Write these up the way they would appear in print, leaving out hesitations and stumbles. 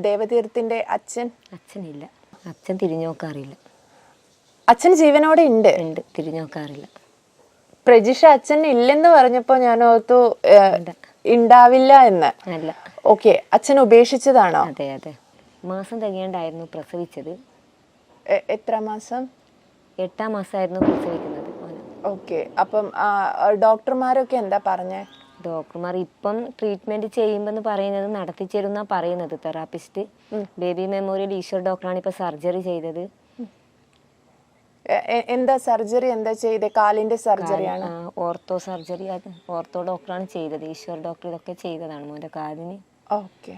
ദേവതീർത്തിന്റെ അച്ഛൻ? അച്ഛനില്ല, അച്ഛൻ തിരിഞ്ഞു നോക്കാറില്ല. അച്ഛൻ ജീവനോടെ ഉണ്ട്? ഉണ്ട്, തിരിഞ്ഞു നോക്കാറില്ല. പ്രജിഷ അച്ഛൻ ഇല്ലെന്ന് പറഞ്ഞപ്പോ ഞാൻ ഓർത്തു ഉണ്ടാവില്ല എന്ന്. അല്ല. ഓക്കെ, അച്ഛൻ ഉപേക്ഷിച്ചതാണോ? അതെ അതെ, മാസം തികയാണ്ടായിരുന്നു പ്രസവിച്ചത്. എത്ര മാസം? 8ാം മാസമായിരുന്നു പ്രസവിക്കുന്നത്. ഓക്കെ, അപ്പം ഡോക്ടർമാരൊക്കെ എന്താ പറഞ്ഞേ? ഡോക്ടർമാർ ഇപ്പം ട്രീറ്റ്മെന്റ് ചെയ്യുമ്പോൾ പറയുന്നത് നടത്തിച്ചേരുന്ന പറയുന്നത് തെറാപ്പിസ്റ്റ്. ബേബി മെമ്മോറിയൽ ഈശ്വർ ഡോക്ടറാണ് ഇപ്പൊ സർജറി ചെയ്തത്. എന്താ സർജറി എന്താ ചെയ്തത്? കാലിന്റെ സർജറിയാണ്? Ortho surgery. അത് ഓർത്തോ ഡോക്ടറാണ് ചെയ്തത്. ഈശ്വർ ഡോക്ടർ ഇതൊക്കെ ചെയ്തതാണ് മോന്റെ കാലിന്. ഓക്കെ,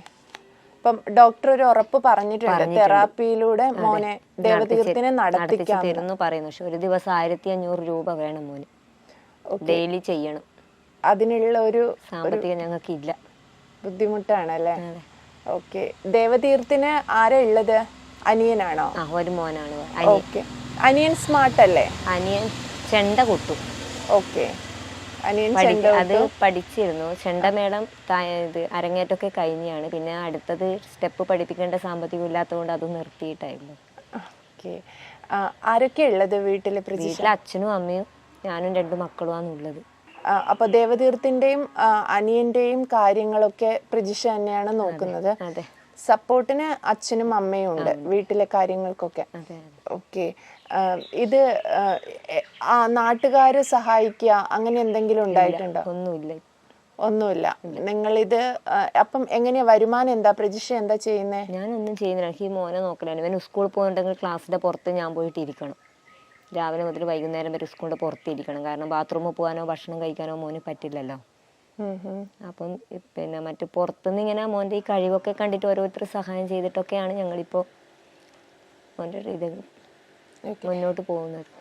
അപ്പം ഡോക്ടർ ഒരു ഉറപ്പ് പറഞ്ഞിട്ടുണ്ട് തെറാപ്പിയിലൂടെ മോനെ ദേവതീർത്തിനെ നടത്തിക്കാമെന്ന് പറയുന്നു. പക്ഷെ ഒരു ദിവസം 1500 രൂപ വേണം മോന്, ഡെയിലി ചെയ്യണം. അതിനുള്ള ഒരു സാമ്പത്തികം ഞങ്ങൾക്ക് ഇല്ല. ബുദ്ധിമുട്ടാണല്ലേ? ഓക്കെ, ദേവതീർത്തിന് ആരാ ഉള്ളത്? അനിയനാണോ? ഒരു മോനാണ്. ഓക്കെ, അനിയൻ സ്മാർട്ട് അല്ലേ? അനിയൻ ചെണ്ട കൊട്ടും. ഓക്കെ, അനിയൻ അത് പഠിച്ചിരുന്നു. ചെണ്ട മേളം ഇത് അരങ്ങേറ്റമൊക്കെ കഴിഞ്ഞാണ്. പിന്നെ അടുത്തത് സ്റ്റെപ്പ് പഠിപ്പിക്കേണ്ട സാമ്പത്തികം ഇല്ലാത്തതുകൊണ്ട് അത് നിർത്തിയിട്ടായിരുന്നു. ഓക്കെ, ആരൊക്കെ ഉള്ളത് വീട്ടില്? വീട്ടിലെ അച്ഛനും അമ്മയും ഞാനും 2 മക്കളുമാണുള്ളത്. അപ്പൊ ദേവതീർത്തിന്റെയും അനിയന്റെയും കാര്യങ്ങളൊക്കെ പ്രജിഷ തന്നെയാണ് നോക്കുന്നത്. സപ്പോർട്ടിന് അച്ഛനും അമ്മയും ഉണ്ട് വീട്ടിലെ കാര്യങ്ങൾക്കൊക്കെ. ഓക്കെ, ഇത് നാട്ടുകാര് സഹായിക്കുക അങ്ങനെ എന്തെങ്കിലും ഉണ്ടായിട്ടുണ്ടോ? ഒന്നുമില്ല. നിങ്ങളിത് അപ്പം എങ്ങനെയാ വരുമാനം? എന്താ പ്രജിഷ എന്താ ചെയ്യുന്നേ? ഞാനൊന്നും ചെയ്യുന്നില്ല. എനിക്ക് ഈ മോനെ നോക്കലാണ്. ഇവൻ സ്കൂളിൽ പോകുന്നുണ്ടെങ്കിൽ ക്ലാസ്സിന്റെ പുറത്ത് ഞാൻ പോയിട്ട് ഇരിക്കണം. രാവിലെ മുതൽ വൈകുന്നേരം വരെ സ്കൂളിന്റെ പുറത്തിരിക്കണം. കാരണം ബാത്റൂമിൽ പോകാനോ ഭക്ഷണം കഴിക്കാനോ മോന് പറ്റില്ലല്ലോ. അപ്പം പിന്നെ മറ്റു പുറത്തുനിന്ന് ഇങ്ങനെ മോന്റെ ഈ കഴിവൊക്കെ കണ്ടിട്ട് ഓരോരുത്തർ സഹായം ചെയ്തിട്ടൊക്കെയാണ് ഞങ്ങളിപ്പോ മോന്റെ ഇത് മുന്നോട്ട് പോകുന്നത്.